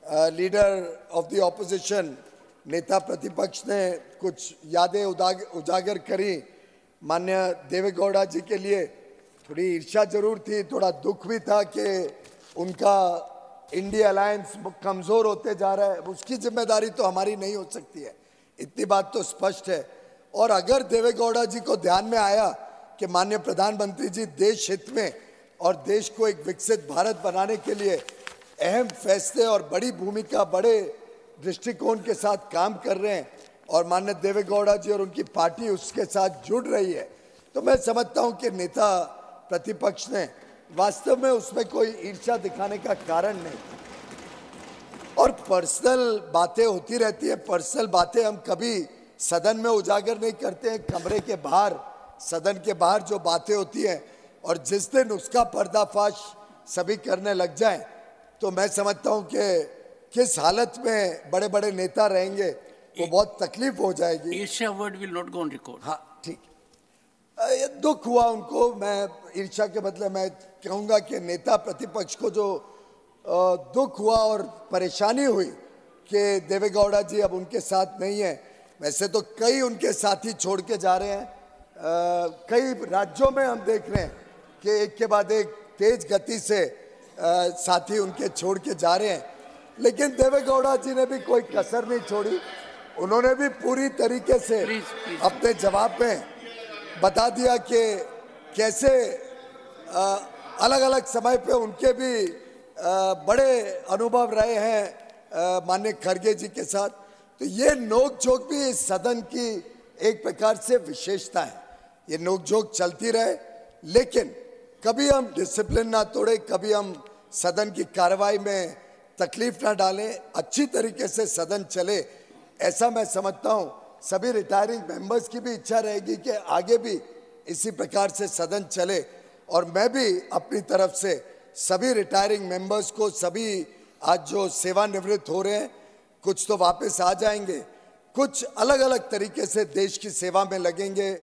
Leader of the opposition, नेता प्रतिपक्ष ने कुछ यादें उजागर करी। माननीय देवेगौड़ा जी के लिए थोड़ी ईर्ष्या जरूर थी, थोड़ा दुख भी था कि उनका इंडिया अलायंस कमजोर होते जा रहा है। उसकी जिम्मेदारी तो हमारी नहीं हो सकती है, इतनी बात तो स्पष्ट है। और अगर देवेगौड़ा जी को ध्यान में आया कि माननीय प्रधानमंत्री जी देश हित में और देश को एक विकसित भारत बनाने के लिए अहम फैसले और बड़ी भूमिका, बड़े दृष्टिकोण के साथ काम कर रहे हैं और माननीय देवेगौड़ा जी और उनकी पार्टी उसके साथ जुड़ रही है, तो मैं समझता हूं कि नेता प्रतिपक्ष ने वास्तव में उसमें कोई ईर्ष्या दिखाने का कारण नहीं। और पर्सनल बातें होती रहती है, पर्सनल बातें हम कभी सदन में उजागर नहीं करते हैं, कमरे के बाहर, सदन के बाहर जो बातें होती हैं। और जिस दिन उसका पर्दाफाश सभी करने लग जाएं, तो मैं समझता हूं कि किस हालत में बड़े बड़े नेता रहेंगे, वो बहुत तकलीफ हो जाएगी। ईर्ष्या word will not go on record. हाँ, ठीक। ये दुख हुआ उनको। मैं ईर्ष्या के बदले मैं कहूंगा कि नेता प्रतिपक्ष को जो दुख हुआ और परेशानी हुई कि देवेगौड़ा जी अब उनके साथ नहीं है। वैसे तो कई उनके साथी छोड़ के जा रहे हैं, कई राज्यों में हम देख रहे हैं कि एक के बाद एक तेज गति से साथी उनके छोड़ के जा रहे हैं, लेकिन देवेगौड़ा जी ने भी कोई कसर नहीं छोड़ी। उन्होंने भी पूरी तरीके से अपने जवाब में बता दिया कि कैसे अलग अलग समय पे उनके भी बड़े अनुभव रहे हैं माननीय खड़गे जी के साथ। तो ये नोक-झोंक भी इस सदन की एक प्रकार से विशेषता है। ये नोक-झोंक चलती रहे, लेकिन कभी हम डिसिप्लिन ना तोड़े, कभी हम सदन की कार्रवाई में तकलीफ ना डालें, अच्छी तरीके से सदन चले, ऐसा मैं समझता हूं। सभी रिटायरिंग मेंबर्स की भी इच्छा रहेगी कि आगे भी इसी प्रकार से सदन चले। और मैं भी अपनी तरफ से सभी रिटायरिंग मेंबर्स को, सभी आज जो सेवानिवृत्त हो रहे हैं, कुछ तो वापस आ जाएंगे, कुछ अलग अलग तरीके से देश की सेवा में लगेंगे।